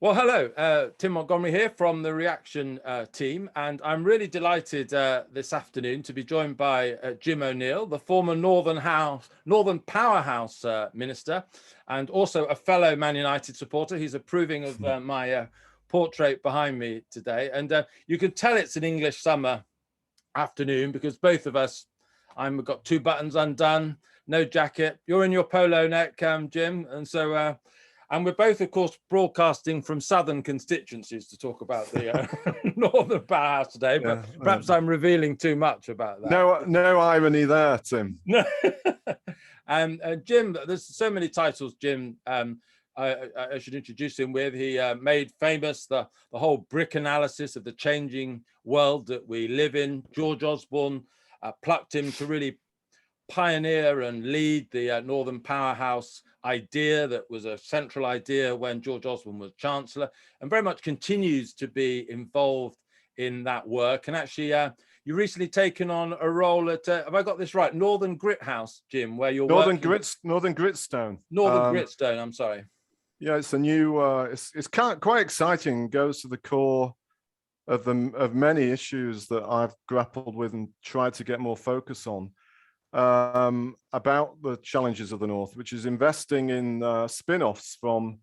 Well, hello, Tim Montgomerie here from the Reaction team, and I'm really delighted this afternoon to be joined by Jim O'Neill, the former Northern Powerhouse minister, and also a fellow Man United supporter. He's approving of my portrait behind me today, and you can tell it's an English summer afternoon because both of us, I've got two buttons undone, no jacket. You're in your polo neck, Jim, and so. And we're both, of course, broadcasting from southern constituencies to talk about the Northern Powerhouse today, but perhaps I'm revealing too much about that. No irony there, Tim. No. Jim, there's so many titles, Jim. I should introduce him with. He made famous the whole brick analysis of the changing world that we live in. George Osborne plucked him to really pioneer and lead the Northern Powerhouse idea that was a central idea when George Osborne was Chancellor, and very much continues to be involved in that work. And actually, you recently taken on a role at, have I got this right, Northern Grit House, Jim, where you're Northern Gritstone. Northern Gritstone, I'm sorry. Yeah, it's a new, it's quite exciting, goes to the core of many issues that I've grappled with and tried to get more focus on. About the challenges of the North, which is investing in spin-offs from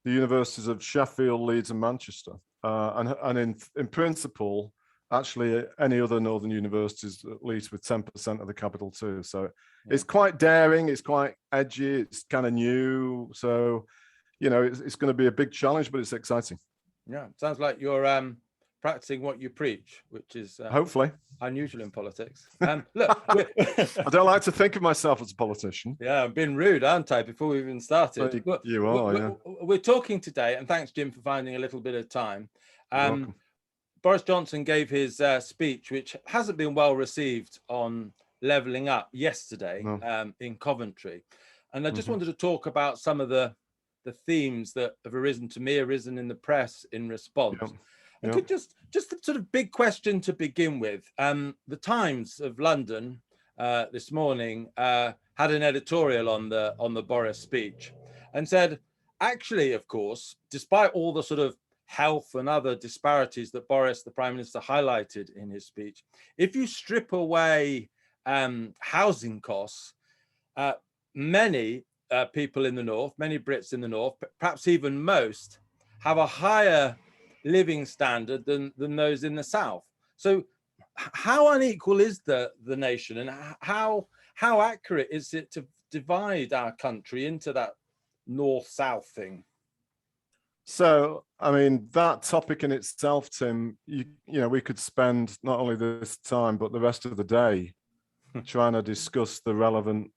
the universities of Sheffield, Leeds and Manchester. And in principle, actually any other Northern universities, at least with 10% of the capital too. So it's quite daring, it's quite edgy, it's kind of new. So, you know, it's going to be a big challenge, but it's exciting. Yeah, sounds like you're practicing what you preach, which is hopefully unusual in politics. Look, I don't like to think of myself as a politician. Yeah, I've been rude, aren't I, before we even started? You are, we're talking today, and thanks, Jim, for finding a little bit of time. Boris Johnson gave his speech, which hasn't been well received, on levelling up yesterday in Coventry. And I just wanted to talk about some of the themes that have arisen in the press in response. And could just the sort of big question to begin with. The Times of London this morning had an editorial on the Boris speech and said, actually, of course, despite all the sort of health and other disparities that Boris, the Prime Minister, highlighted in his speech, if you strip away housing costs, many people in the North, many Brits in the North, perhaps even most, have a higher living standard than those in the South. So how unequal is the nation, and how accurate is it to divide our country into that North-South thing? So, I mean, that topic in itself, Tim, you know, we could spend not only this time, but the rest of the day trying to discuss the relevant,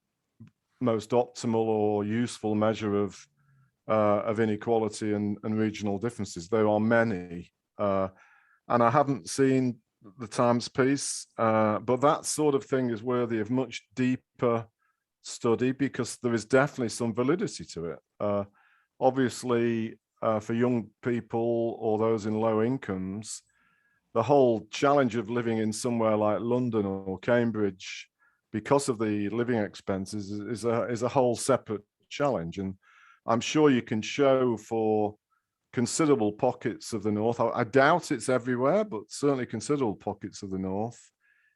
most optimal or useful measure of inequality and regional differences. There are many, and I haven't seen the Times piece, but that sort of thing is worthy of much deeper study because there is definitely some validity to it. Obviously, for young people or those in low incomes, the whole challenge of living in somewhere like London or Cambridge, because of the living expenses, is a whole separate challenge. And I'm sure you can show for considerable pockets of the North. I doubt it's everywhere, but certainly considerable pockets of the North.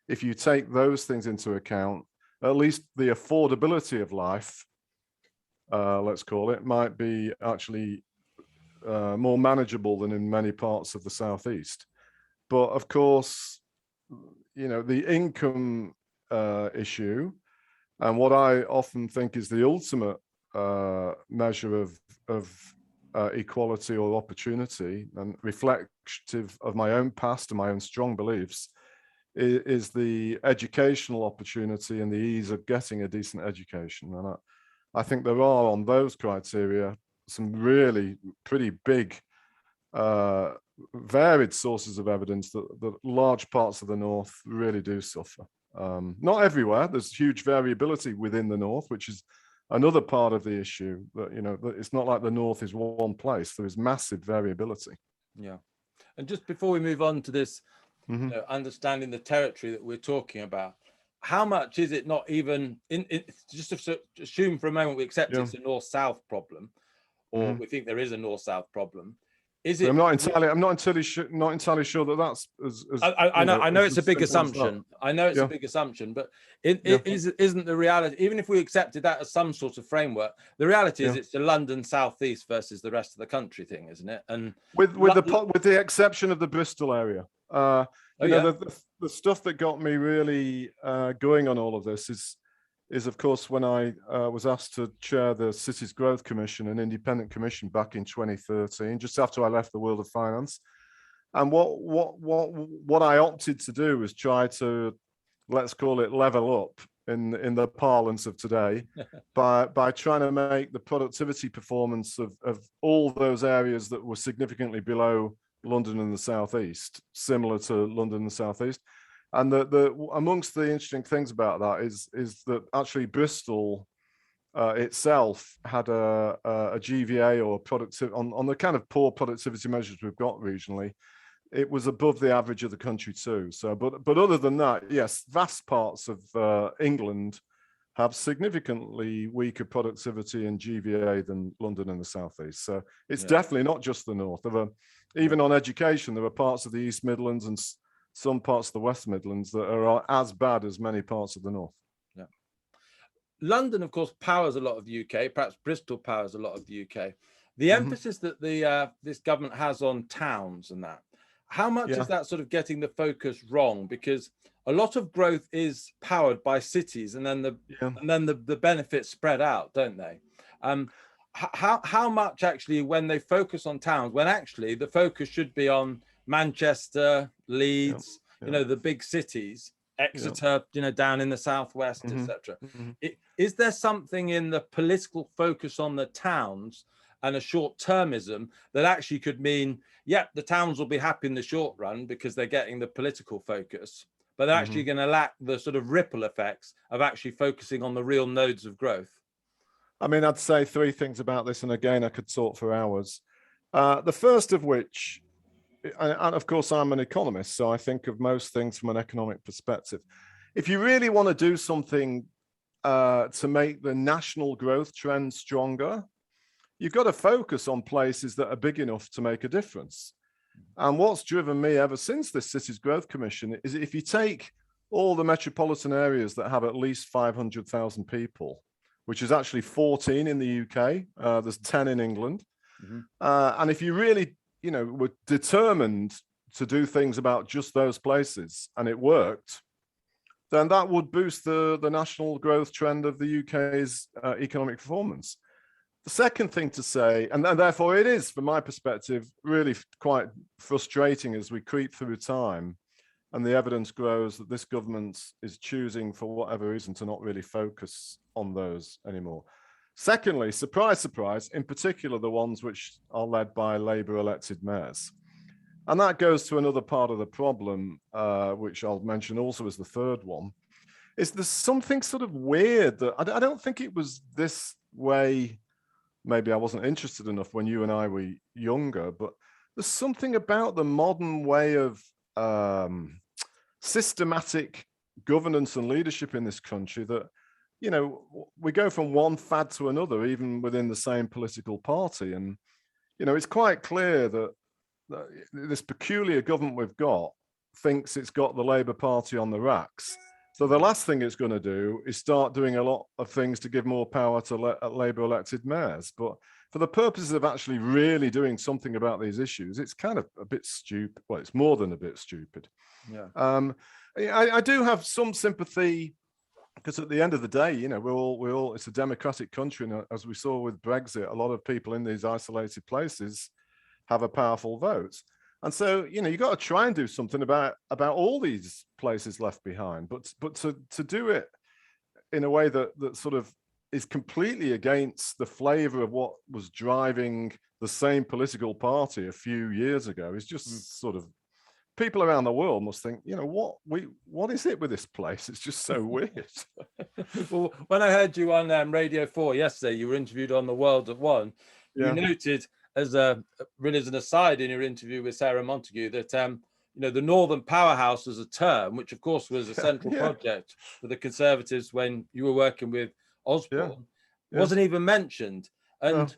If you take those things into account, at least the affordability of life, let's call it, might be actually more manageable than in many parts of the Southeast. But of course, you know, the income issue, and what I often think is the ultimate measure of equality or opportunity, and reflective of my own past and my own strong beliefs, is the educational opportunity and the ease of getting a decent education. And I think there are, on those criteria, some really pretty big, varied sources of evidence that large parts of the North really do suffer. Not everywhere. There's huge variability within the North, which is another part of the issue. That, you know, that it's not like the North is one place. There is massive variability. Yeah. And just before we move on to this, you know, understanding the territory that we're talking about, how much is it not even just to assume for a moment we accept it's a North-South problem, or we think there is a North-South problem. Is it? I'm not entirely sure that that's as I know it's a big simple as assumption. I know it's a big assumption, but it isn't the reality. Even if we accepted that as some sort of framework, the reality is it's the London southeast versus the rest of the country thing, isn't it? And with the exception of the Bristol area, the stuff that got me really going on all of this is of course when I was asked to chair the Cities Growth Commission, an independent commission back in 2013, just after I left the world of finance. And what I opted to do was try to, let's call it, level up in the parlance of today by trying to make the productivity performance of all those areas that were significantly below London and the Southeast similar to London and the Southeast. And amongst the interesting things about that is that actually Bristol itself had a GVA or productivity on the kind of poor productivity measures we've got regionally. It was above the average of the country too. So, but other than that, yes, vast parts of England have significantly weaker productivity in GVA than London and the Southeast. So it's definitely not just the North. Even on education, there are parts of the East Midlands and some parts of the West Midlands that are as bad as many parts of the North. Yeah. London, of course, powers a lot of the UK. Perhaps Bristol powers a lot of the UK. The emphasis that this government has on towns and that, how much is that sort of getting the focus wrong? Because a lot of growth is powered by cities, and then the benefits spread out, don't they? How much actually, when they focus on towns, when actually the focus should be on Manchester, Leeds, the big cities, Exeter, down in the southwest, etc. Is there something in the political focus on the towns and a short-termism that actually could mean, the towns will be happy in the short run because they're getting the political focus, but they're actually going to lack the sort of ripple effects of actually focusing on the real nodes of growth? I mean, I'd say three things about this, and again, I could talk for hours. The first of which, and of course, I'm an economist, so I think of most things from an economic perspective. If you really want to do something to make the national growth trend stronger, you've got to focus on places that are big enough to make a difference. And what's driven me ever since this Cities Growth Commission is if you take all the metropolitan areas that have at least 500,000 people, which is actually 14 in the UK, there's 10 in England. And if you really, were determined to do things about just those places and it worked, then that would boost the national growth trend of the UK's economic performance. The second thing to say, and therefore it is, from my perspective, really quite frustrating as we creep through time and the evidence grows that this government is choosing, for whatever reason, to not really focus on those anymore. Secondly, surprise, surprise, in particular, the ones which are led by Labour elected mayors. And that goes to another part of the problem, which I'll mention also as the third one, is there's something sort of weird that I don't think it was this way. Maybe I wasn't interested enough when you and I were younger, but there's something about the modern way of systematic governance and leadership in this country that, we go from one fad to another, even within the same political party. And, it's quite clear that this peculiar government we've got thinks it's got the Labour Party on the racks. So the last thing it's going to do is start doing a lot of things to give more power to Labour elected mayors. But for the purposes of actually really doing something about these issues, it's kind of a bit stupid. Well, it's more than a bit stupid. I do have some sympathy because at the end of the day, we're all, it's a democratic country. And as we saw with Brexit, a lot of people in these isolated places have a powerful vote. And so, you've got to try and do something about all these places left behind, but to do it in a way that sort of is completely against the flavor of what was driving the same political party a few years ago is just sort of, people around the world must think, what is it with this place? It's just so weird. Well, when I heard you on Radio 4 yesterday, you were interviewed on The World at One. You noted, as an aside in your interview with Sarah Montague, that the Northern Powerhouse was a term, which of course was a central project for the Conservatives when you were working with Osborne, wasn't even mentioned. And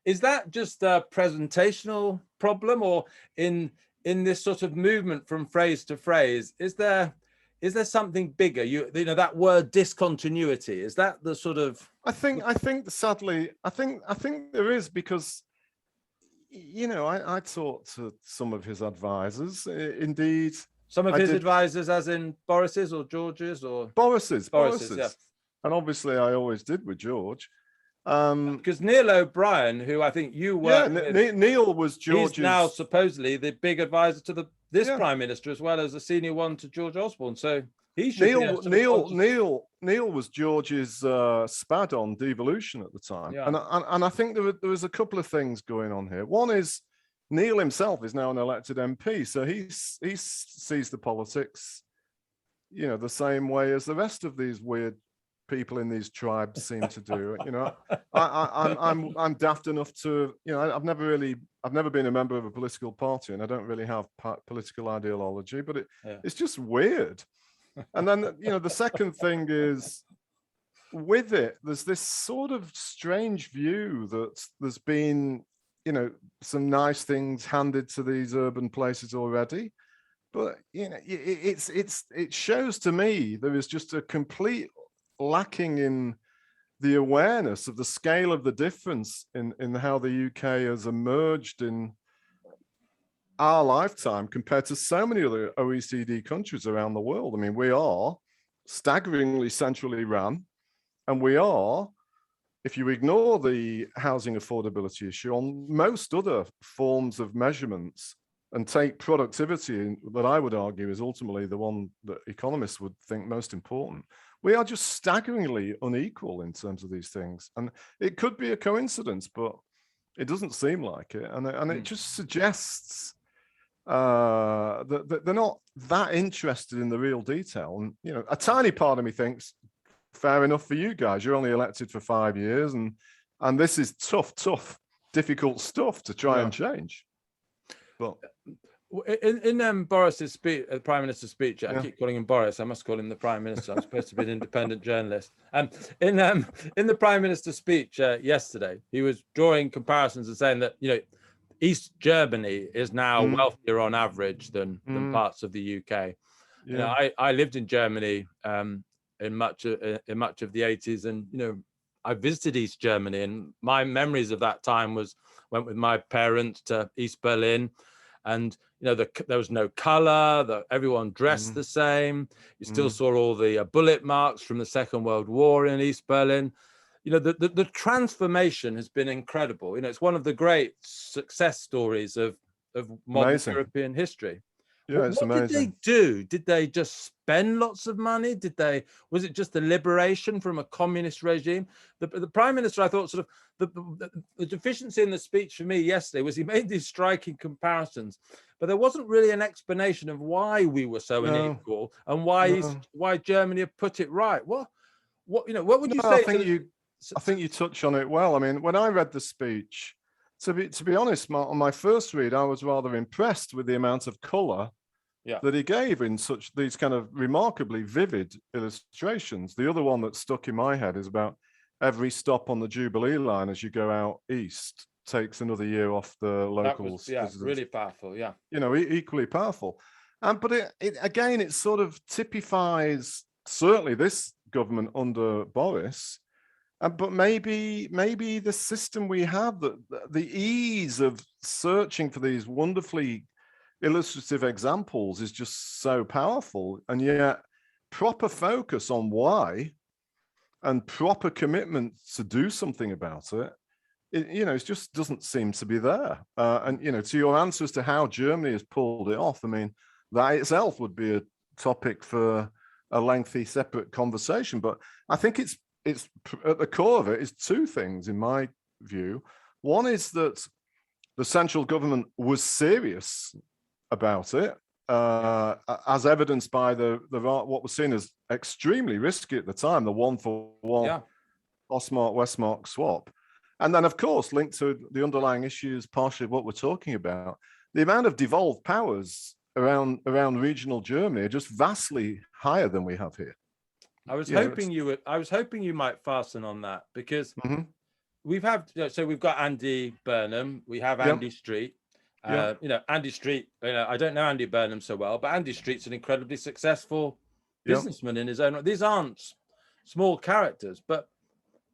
is that just a presentational problem, or in this sort of movement from phrase to phrase, is there something bigger? You know, that word discontinuity, is that the sort of? I think sadly, I think there is, because, you know, I talked to some of his advisors. Indeed, some of his advisors, as in Boris's or George's or Boris's. Yeah. And obviously, I always did with George. Because Neil O'Brien, who I think you worked with, Neil was George's. He's now supposedly the big advisor to this prime minister, as well as a senior one to George Osborne. So he should. Neil was George's spad on devolution at the time, and I think there was a couple of things going on here. One is Neil himself is now an elected MP, so he sees the politics, you know, the same way as the rest of these weird people in these tribes seem to do. You know, I'm daft enough to, you know, I've never been a member of a political party, and I don't really have political ideology, but it's just weird. And then, you know, the second thing is, with it, there's this sort of strange view that there's been, you know, some nice things handed to these urban places already, but, you know, it shows to me there is just a complete lacking in the awareness of the scale of the difference in how the UK has emerged in our lifetime compared to so many other OECD countries around the world. I mean, we are staggeringly centrally run, and we are, if you ignore the housing affordability issue, on most other forms of measurements, and take productivity, that I would argue is ultimately the one that economists would think most important, we are just staggeringly unequal in terms of these things. And it could be a coincidence, but it doesn't seem like it. And it just suggests that they're not that interested in the real detail. And, you know, a tiny part of me thinks, fair enough for you guys, you're only elected for 5 years, and this is tough, difficult stuff to try and change. But in Boris's speech, the Prime Minister's speech, I keep calling him Boris. I must call him the Prime Minister. I'm supposed to be an independent journalist. In the Prime Minister's speech yesterday, he was drawing comparisons and saying that, you know, East Germany is now wealthier on average than parts of the UK. You know, I lived in Germany in much of the 80s, and, you know, I visited East Germany, and my memories of that time went with my parents to East Berlin, and, you know, there was no color, everyone dressed the same. You still saw all the bullet marks from the Second World War in East Berlin. You know, the transformation has been incredible. You know, it's one of the great success stories of modern European history. Yeah, it's amazing. What did they do? Did they just spend lots of money? Was it just the liberation from a communist regime? The Prime Minister, I thought, sort of the deficiency in the speech for me yesterday was he made these striking comparisons, but there wasn't really an explanation of why we were so unequal and why Germany had put it right. What would you say? I think you touch on it well. I mean, when I read the speech, to be honest, on my first read, I was rather impressed with the amount of colour that he gave in these kind of remarkably vivid illustrations. The other one that stuck in my head is about every stop on the Jubilee line as you go out east takes another year off the locals. Really powerful. Yeah, you know, equally powerful. But it sort of typifies certainly this government under Boris. But maybe the system we have, the ease of searching for these wonderfully illustrative examples is just so powerful, and yet proper focus on why and proper commitment to do something about it, you know, it just doesn't seem to be there. And, you know, to your answer as to how Germany has pulled it off, I mean, that itself would be a topic for a lengthy separate conversation. But I think it's at the core of it is two things, in my view. One is that the central government was serious about it, as evidenced by what was seen as extremely risky at the time, the 1-for-1 Ostmark-Westmark swap. And then, of course, linked to the underlying issues, partially what we're talking about, the amount of devolved powers around regional Germany are just vastly higher than we have here. I was hoping you might fasten on that, because we've got Andy Burnham, we have Andy Street, Andy Street, I don't know Andy Burnham so well, but Andy Street's an incredibly successful businessman in his own right. These aren't small characters, but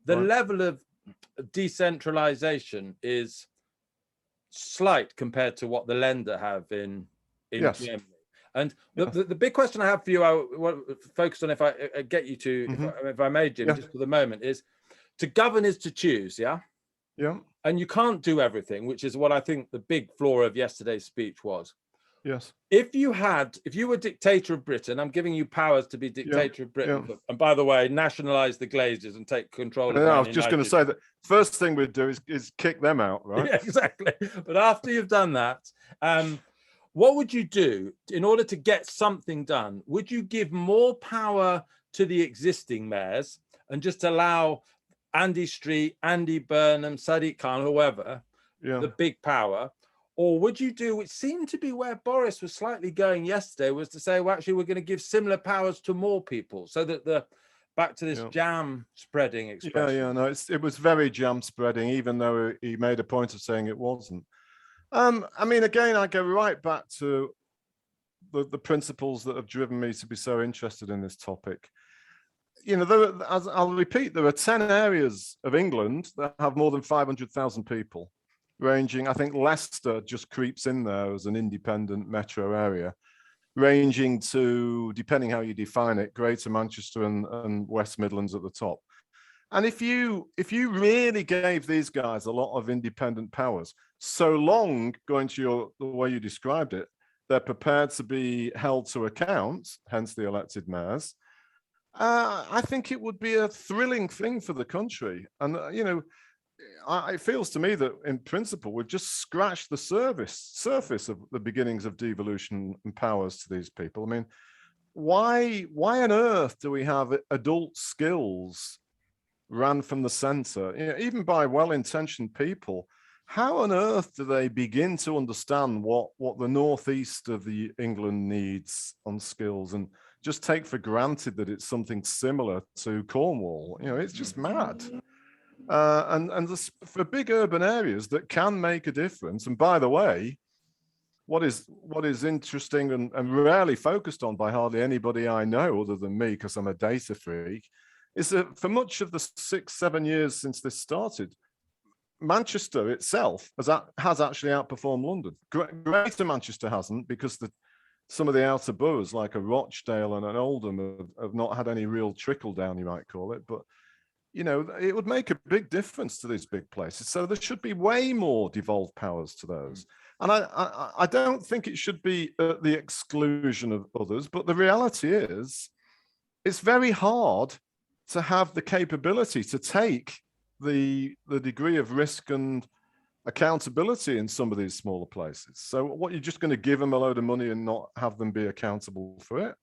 the level of decentralization is slight compared to what the lender have in Germany. And the big question I have for you, I want to focus on, if I get you to, if I may, Jim, just for the moment, is to govern is to choose, yeah? And you can't do everything, which is what I think the big flaw of yesterday's speech was. Yes. If you were dictator of Britain, I'm giving you powers to be dictator of Britain. And by the way, nationalize the Glazers and take control of I was just going to say that first thing we'd do is kick them out, right? Yeah, exactly. But after you've done that, what would you do in order to get something done? Would you give more power to the existing mayors and just allow Andy Street, Andy Burnham, Sadiq Khan, whoever, the big power? Or would you do, which seemed to be where Boris was slightly going yesterday, was to say, well, actually, we're going to give similar powers to more people, so that back to this jam spreading expression. It was very jam spreading, even though he made a point of saying it wasn't. I mean, again, I go right back to the principles that have driven me to be so interested in this topic. As I'll repeat, there are 10 areas of England that have more than 500,000 people, ranging, I think Leicester just creeps in there as an independent metro area, ranging to, depending how you define it, Greater Manchester and West Midlands at the top. And if you really gave these guys a lot of independent powers, so long, going to the way you described it, they're prepared to be held to account, hence the elected mayors, I think it would be a thrilling thing for the country. And, it feels to me that in principle, we've just scratched the surface of the beginnings of devolution and powers to these people. I mean, why on earth do we have adult skills ran from the center, even by well-intentioned people? How on earth do they begin to understand what the northeast of the England needs on skills and just take for granted that it's something similar to Cornwall? It's just mad. And this, for big urban areas that can make a difference. And by the way, what is interesting and rarely focused on by hardly anybody I know other than me, because I'm a data freak, is that for much of the 6-7 years since this started, Manchester itself has actually outperformed London. Greater Manchester hasn't, because some of the outer boroughs like a Rochdale and an Oldham have not had any real trickle down, you might call it. But it would make a big difference to these big places. So there should be way more devolved powers to those. And I don't think it should be at the exclusion of others. But the reality is, it's very hard to have the capability to take the degree of risk and accountability in some of these smaller places. So what, you're just going to give them a load of money and not have them be accountable for it?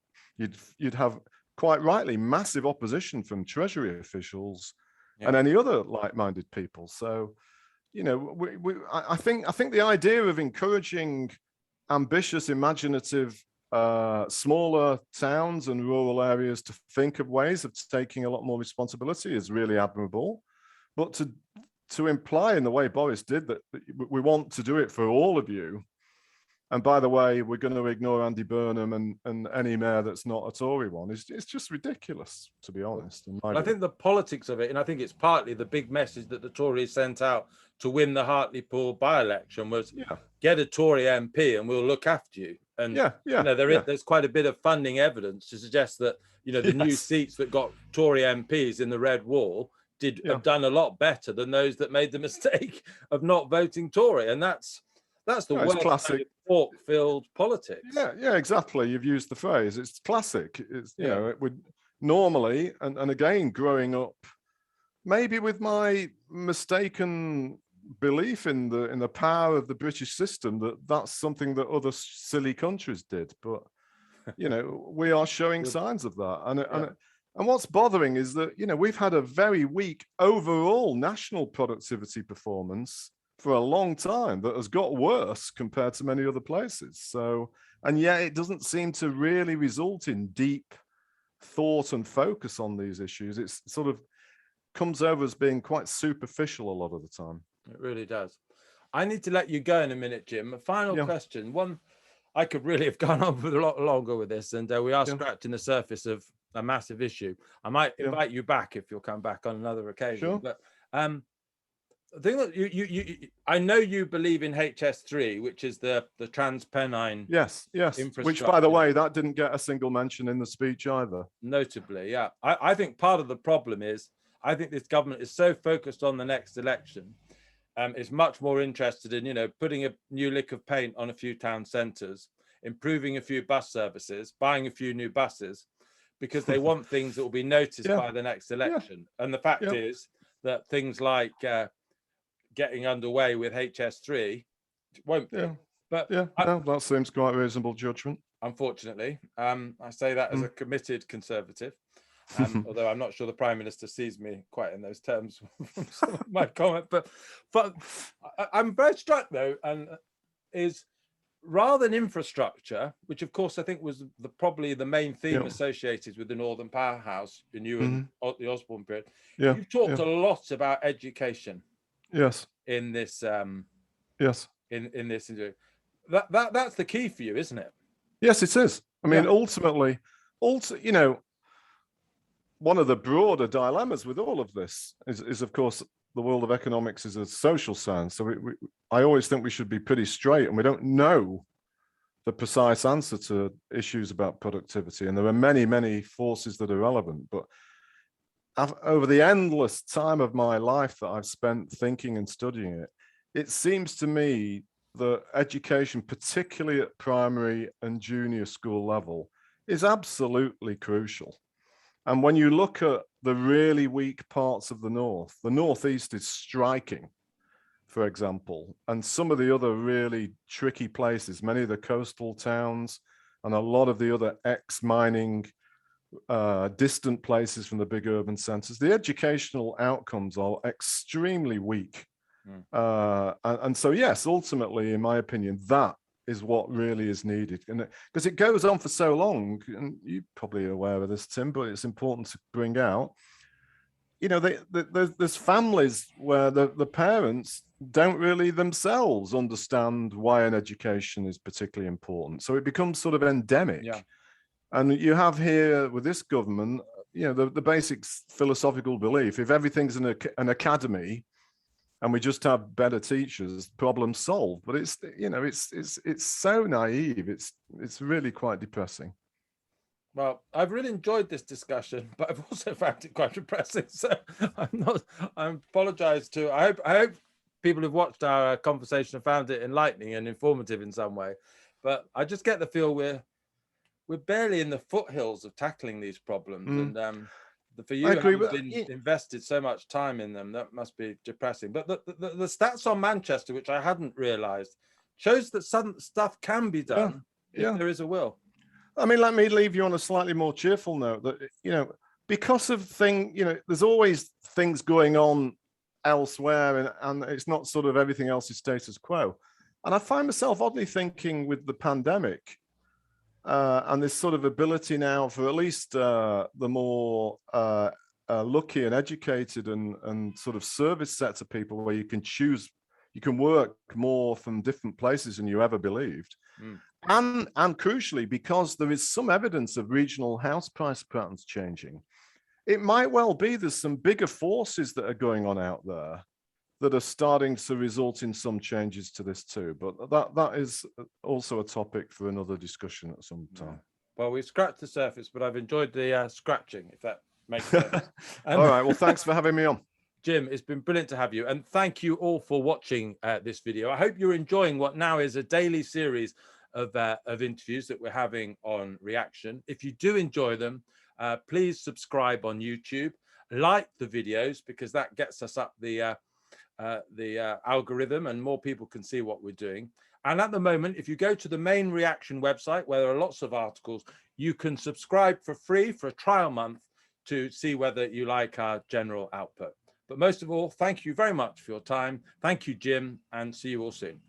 You'd have, quite rightly, massive opposition from Treasury officials and any other like-minded people. So, I think the idea of encouraging ambitious, imaginative, smaller towns and rural areas to think of ways of taking a lot more responsibility is really admirable. But to imply in the way Boris did that we want to do it for all of you, and by the way, we're going to ignore Andy Burnham and any mayor that's not a Tory one, it's just ridiculous, to be honest. I think the politics of it, and I think it's partly the big message that the Tories sent out to win the Hartlepool by-election, was get a Tory MP and we'll look after you. And there's quite a bit of funding evidence to suggest that the new seats that got Tory MPs in the Red Wall have done a lot better than those that made the mistake of not voting Tory. And that's the worst classic pork-filled politics. Yeah, exactly. You've used the phrase. It's classic. It's it would normally, and again, growing up, maybe with my mistaken belief in the power of the British system, that's something that other silly countries did. But we are showing signs of that. And what's bothering is that we've had a very weak overall national productivity performance for a long time that has got worse compared to many other places. So, and yet it doesn't seem to really result in deep thought and focus on these issues. It's sort of comes over as being quite superficial a lot of the time. It really does. I need to let you go in a minute, Jim. A final question. One, I could really have gone on with a lot longer with this, and we are scratching the surface of a massive issue. I might invite you back if you'll come back on another occasion. But the thing that I know you believe in HS3, which is the TransPennine. Yes. Which, by the way, that didn't get a single mention in the speech either. Notably, yeah. I think part of the problem is I think this government is so focused on the next election. Is much more interested in, putting a new lick of paint on a few town centres, improving a few bus services, buying a few new buses, because they want things that will be noticed by the next election. And the fact is that things like getting underway with HS3 won't be. But that seems quite reasonable judgment. Unfortunately, I say that as a committed Conservative. Although I'm not sure the Prime Minister sees me quite in those terms from some of my comment, but I'm very struck though, and is rather than infrastructure, which of course I think was probably the main theme associated with the Northern Powerhouse in you and the Osborne period. You've talked a lot about education. Yes. In this. Yes. In this interview, that's the key for you, isn't it? Yes, it is. I mean, ultimately, one of the broader dilemmas with all of this is, of course, the world of economics is a social science. So I always think we should be pretty straight, and we don't know the precise answer to issues about productivity. And there are many, many forces that are relevant. But over the endless time of my life that I've spent thinking and studying it, it seems to me that education, particularly at primary and junior school level, is absolutely crucial. And when you look at the really weak parts of the Northeast is striking, for example, and some of the other really tricky places, many of the coastal towns and a lot of the other ex-mining distant places from the big urban centers, the educational outcomes are extremely weak. And so, yes, ultimately, in my opinion, that is what really is needed, and because it goes on for so long, and you're probably aware of this, Tim, but it's important to bring out. There's families where the parents don't really themselves understand why an education is particularly important, so it becomes sort of endemic. And you have here with this government, the basic philosophical belief: if everything's an academy, and we just have better teachers, problem solved. But it's so naive. It's really quite depressing. Well, I've really enjoyed this discussion, but I've also found it quite depressing. So I apologize to. I hope people who've watched our conversation have found it enlightening and informative in some way. But I just get the feel we're barely in the foothills of tackling these problems, and for you, having been invested so much time in them, that must be depressing. But the stats on Manchester, which I hadn't realised, shows that some stuff can be done if there is a will. I mean, let me leave you on a slightly more cheerful note. That because of there's always things going on elsewhere, and it's not sort of everything else is status quo. And I find myself oddly thinking with the pandemic. And this sort of ability now for at least the more lucky and educated and sort of service sets of people, where you can work more from different places than you ever believed. And crucially, because there is some evidence of regional house price patterns changing, it might well be there's some bigger forces that are going on out there that are starting to result in some changes to this too. But that is also a topic for another discussion at some time. Well, we've scratched the surface, but I've enjoyed the scratching, if that makes sense. All right, well, thanks for having me on. Jim, it's been brilliant to have you. And thank you all for watching this video. I hope you're enjoying what now is a daily series of interviews that we're having on Reaction. If you do enjoy them, please subscribe on YouTube, like the videos, because that gets us up the algorithm and more people can see what we're doing. And at the moment, if you go to the main Reaction website, where there are lots of articles, you can subscribe for free for a trial month to see whether you like our general output. But most of all, thank you very much for your time. Thank you, Jim, and see you all soon.